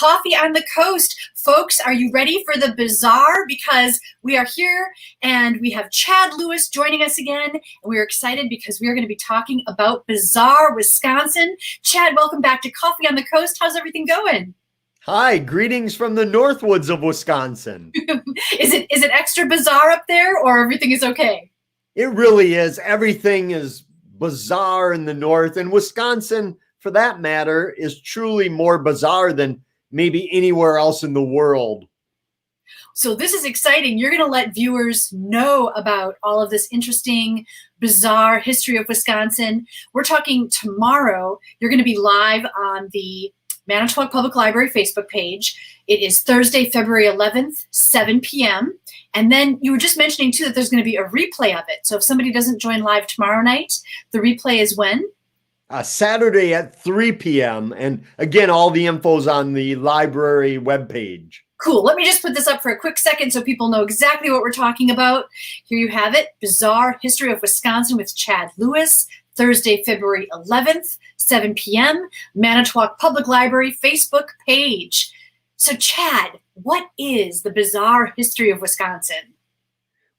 Coffee on the Coast. Folks, are you ready for the bizarre? Because we are here and we have Chad Lewis joining us again. And we're excited because we are going to be talking about bizarre Wisconsin. Chad, welcome back to Coffee on the Coast. How's everything going? Hi, greetings from the Northwoods of Wisconsin. Is it extra bizarre up there, or everything is okay? It really is. Everything is bizarre in the north, and Wisconsin, for that matter, is truly more bizarre than maybe anywhere else in the world. So this is exciting. You're going to let viewers know about all of this interesting, bizarre history of Wisconsin. We're talking tomorrow. You're going to be live on the Manitowoc Public Library Facebook page. It is Thursday, February 11th, 7 p.m. And then you were just mentioning, too, that there's going to be a replay of it. So if somebody doesn't join live tomorrow night, the replay is when? Saturday at 3 p.m. And again, all the info's on the library webpage. Cool. Let me just put this up for a quick second so people know exactly what we're talking about. Here you have it. Bizarre History of Wisconsin with Chad Lewis. Thursday, February 11th, 7 p.m., Manitowoc Public Library Facebook page. So, Chad, what is the bizarre history of Wisconsin?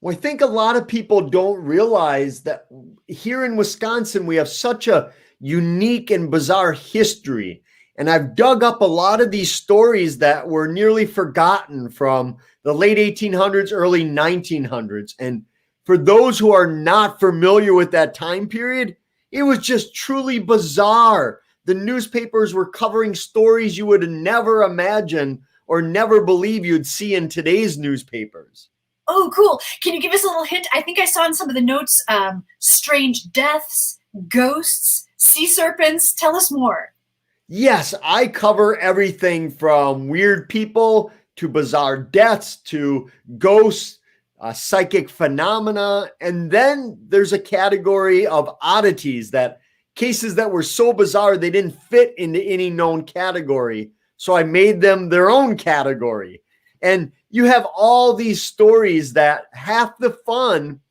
Well, I think a lot of people don't realize that here in Wisconsin, we have such a unique and bizarre history. And I've dug up a lot of these stories that were nearly forgotten from the late 1800s, early 1900s. And for those who are not familiar with that time period, it was just truly bizarre. The newspapers were covering stories you would never imagine or never believe you'd see in today's newspapers. Oh, cool. Can you give us a little hint? I think I saw in some of the notes, strange deaths, ghosts, sea serpents. Tell us more. Yes, I cover everything from weird people to bizarre deaths to ghosts, psychic phenomena. And then there's a category of oddities, that cases that were so bizarre they didn't fit into any known category. So I made them their own category. And you have all these stories that half the fun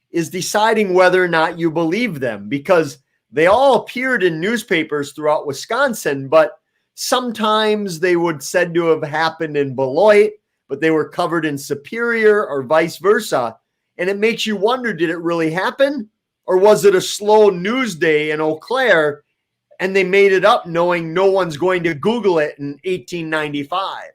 is deciding whether or not you believe them, because they all appeared in newspapers throughout Wisconsin, but sometimes they would said to have happened in Beloit, but they were covered in Superior or vice versa. And it makes you wonder, did it really happen? Or was it a slow news day in Eau Claire and they made it up knowing no one's going to Google it in 1895?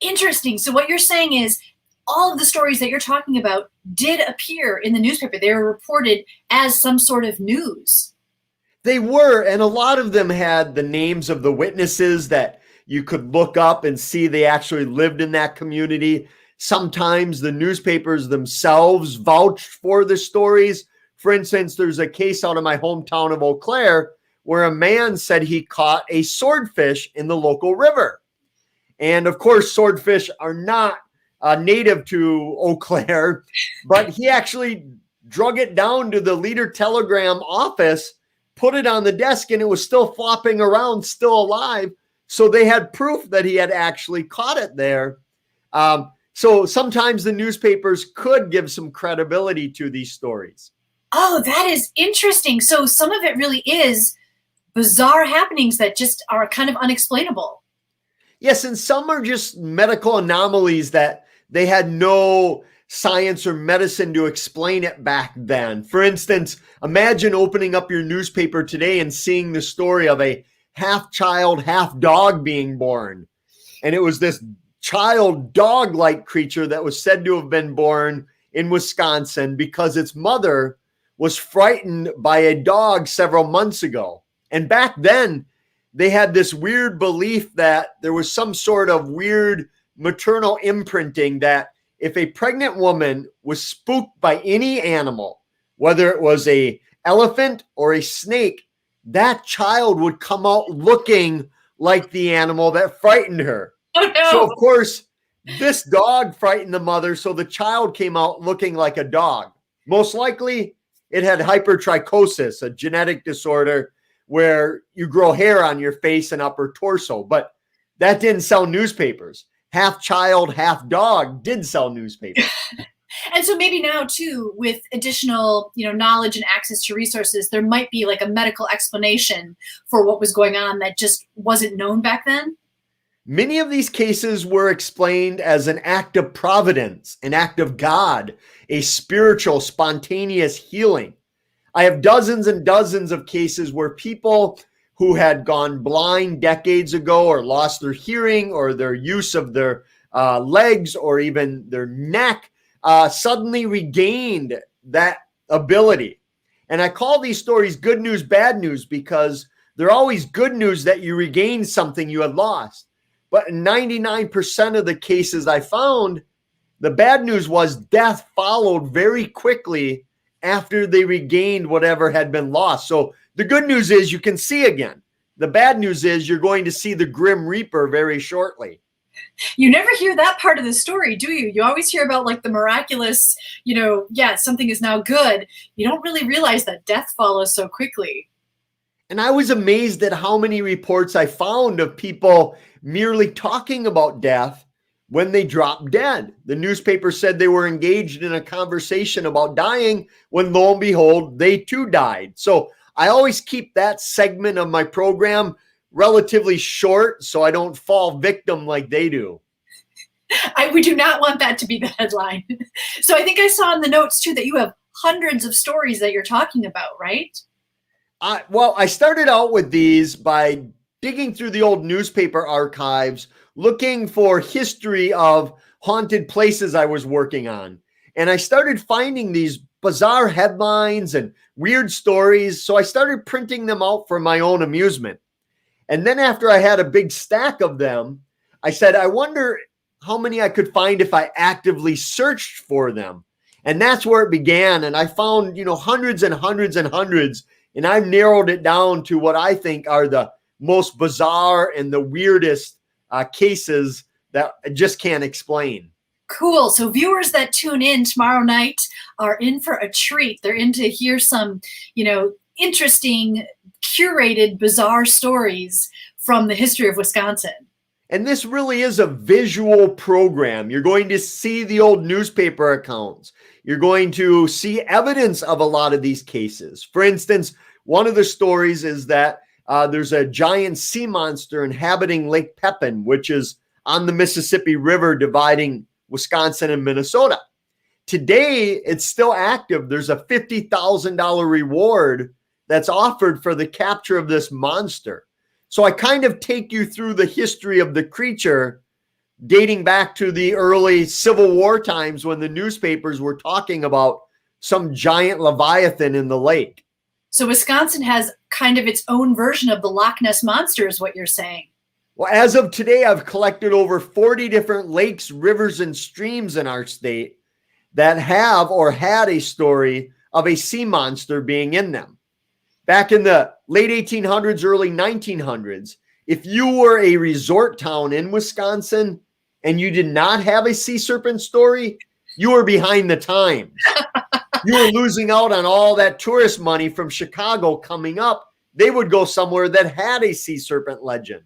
Interesting. So what you're saying is all of the stories that you're talking about did appear in the newspaper. They were reported as some sort of news. They were, and a lot of them had the names of the witnesses that you could look up and see they actually lived in that community. Sometimes the newspapers themselves vouched for the stories. For instance, there's a case out of my hometown of Eau Claire where a man said he caught a swordfish in the local river. And of course, swordfish are not native to Eau Claire, but he actually drug it down to the Leader Telegram office, put it on the desk, and it was still flopping around, still alive. So they had proof that he had actually caught it there. So sometimes the newspapers could give some credibility to these stories. Oh, that is interesting. So some of it really is bizarre happenings that just are kind of unexplainable. Yes, and some are just medical anomalies that they had no science or medicine to explain it back then. For instance, imagine opening up your newspaper today and seeing the story of a half child, half dog being born. And it was this child dog-like creature that was said to have been born in Wisconsin because its mother was frightened by a dog several months ago. And back then, they had this weird belief that there was some sort of weird maternal imprinting that if a pregnant woman was spooked by any animal, whether it was an elephant or a snake, that child would come out looking like the animal that frightened her. Oh, no. So, of course, this dog frightened the mother, so the child came out looking like a dog. Most likely, it had hypertrichosis, a genetic disorder where you grow hair on your face and upper torso. But that didn't sell newspapers. Half child, half dog did sell newspapers. And so maybe now, too, with additional, knowledge and access to resources, there might be like a medical explanation for what was going on that just wasn't known back then. Many of these cases were explained as an act of providence, an act of God, a spiritual, spontaneous healing. I have dozens and dozens of cases where people who had gone blind decades ago or lost their hearing or their use of their legs or even their neck suddenly regained that ability. And I call these stories good news, bad news, because they're always good news that you regained something you had lost. But in 99% of the cases I found, the bad news was death followed very quickly after they regained whatever had been lost. So the good news is you can see again. The bad news is you're going to see the Grim Reaper very shortly. You never hear that part of the story, do you? You always hear about like the miraculous, something is now good. You don't really realize that death follows so quickly. And I was amazed at how many reports I found of people merely talking about death when they dropped dead. The newspaper said they were engaged in a conversation about dying when lo and behold, they too died. So I always keep that segment of my program relatively short so I don't fall victim like they do. We do not want that to be the headline. So I think I saw in the notes too that you have hundreds of stories that you're talking about, right? Well, I started out with these by digging through the old newspaper archives, looking for history of haunted places I was working on. And I started finding these bizarre headlines and weird stories. So I started printing them out for my own amusement. And then after I had a big stack of them, I said, I wonder how many I could find if I actively searched for them. And that's where it began. And I found, hundreds and hundreds and hundreds. And I've narrowed it down to what I think are the most bizarre and the weirdest cases that I just can't explain. Cool. So viewers that tune in tomorrow night are in for a treat. They're in to hear some, interesting, curated, bizarre stories from the history of Wisconsin. And this really is a visual program. You're going to see the old newspaper accounts. You're going to see evidence of a lot of these cases. For instance, one of the stories is that there's a giant sea monster inhabiting Lake Pepin, which is on the Mississippi River dividing Wisconsin and Minnesota. Today, it's still active. There's a $50,000 reward that's offered for the capture of this monster. So I kind of take you through the history of the creature dating back to the early Civil War times when the newspapers were talking about some giant Leviathan in the lake. So Wisconsin has kind of its own version of the Loch Ness Monster is what you're saying. Well, as of today, I've collected over 40 different lakes, rivers, and streams in our state that have or had a story of a sea monster being in them. Back in the late 1800s, early 1900s, if you were a resort town in Wisconsin and you did not have a sea serpent story, you were behind the times. You were losing out on all that tourist money from Chicago coming up. They would go somewhere that had a sea serpent legend.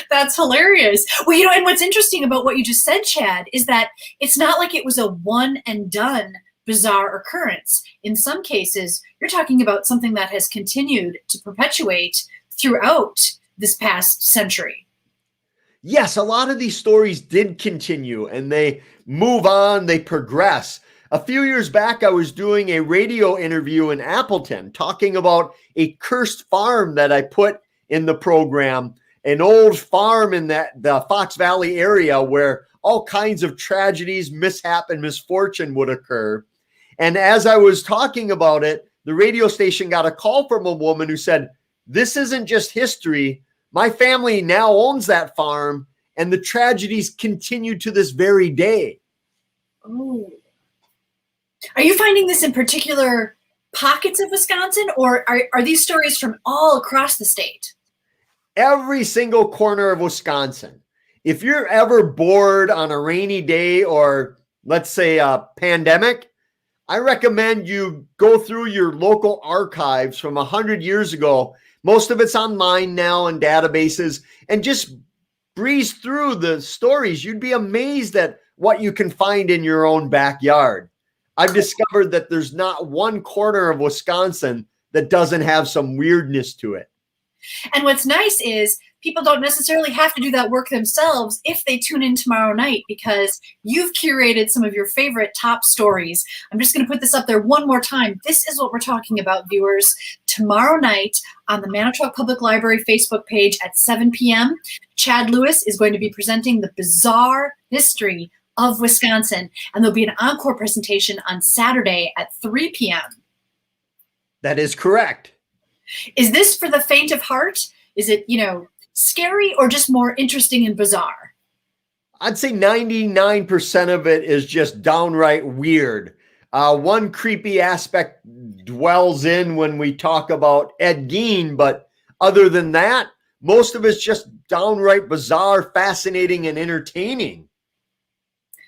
That's hilarious. Well, and what's interesting about what you just said, Chad, is that it's not like it was a one and done bizarre occurrence. In some cases, you're talking about something that has continued to perpetuate throughout this past century. Yes, a lot of these stories did continue and they move on, they progress. A few years back, I was doing a radio interview in Appleton talking about a cursed farm that I put in the program, an old farm in the Fox Valley area where all kinds of tragedies, mishap, and misfortune would occur. And as I was talking about it, the radio station got a call from a woman who said, this isn't just history. My family now owns that farm, and the tragedies continue to this very day. Oh. Are you finding this in particular pockets of Wisconsin, or are these stories from all across the state? Every single corner of Wisconsin. If you're ever bored on a rainy day or let's say a pandemic, I recommend you go through your local archives from 100 years ago. Most of it's online now in databases, and just breeze through the stories. You'd be amazed at what you can find in your own backyard. I've discovered that there's not one corner of Wisconsin that doesn't have some weirdness to it. And what's nice is people don't necessarily have to do that work themselves if they tune in tomorrow night, because you've curated some of your favorite top stories. I'm just going to put this up there one more time. This is what we're talking about, viewers. Tomorrow night on the Manitowoc Public Library Facebook page at 7 p.m., Chad Lewis is going to be presenting the bizarre history of Wisconsin, and there'll be an encore presentation on Saturday at 3 p.m. That is correct. Is this for the faint of heart? Is it, scary or just more interesting and bizarre? I'd say 99% of it is just downright weird. One creepy aspect dwells in when we talk about Ed Gein, but other than that, most of it's just downright bizarre, fascinating, and entertaining.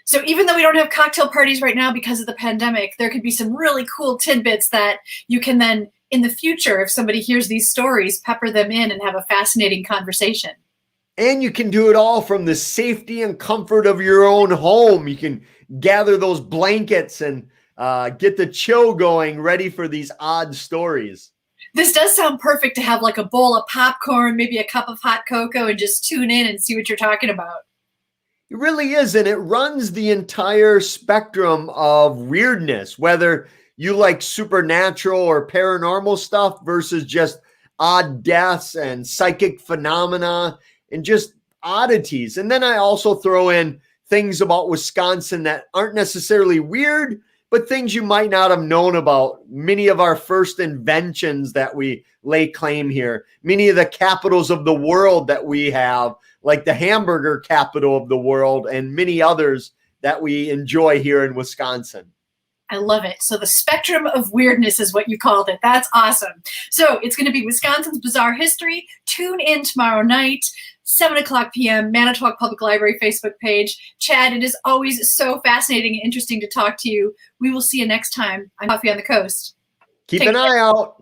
So even though we don't have cocktail parties right now because of the pandemic, there could be some really cool tidbits that you can then, in the future, if somebody hears these stories, pepper them in and have a fascinating conversation. And you can do it all from the safety and comfort of your own home. You can gather those blankets and get the chill going, ready for these odd stories. This does sound perfect to have like a bowl of popcorn, maybe a cup of hot cocoa, and just tune in and see what you're talking about. It really is, and it runs the entire spectrum of weirdness, whether you like supernatural or paranormal stuff versus just odd deaths and psychic phenomena and just oddities. And then I also throw in things about Wisconsin that aren't necessarily weird, but things you might not have known about. Many of our first inventions that we lay claim here, many of the capitals of the world that we have, like the hamburger capital of the world, and many others that we enjoy here in Wisconsin. I love it. So the spectrum of weirdness is what you called it. That's awesome. So it's going to be Wisconsin's Bizarre History. Tune in tomorrow night, 7 o'clock p.m., Manitowoc Public Library Facebook page. Chad, it is always so fascinating and interesting to talk to you. We will see you next time on Coffee on the Coast. Keep an eye out.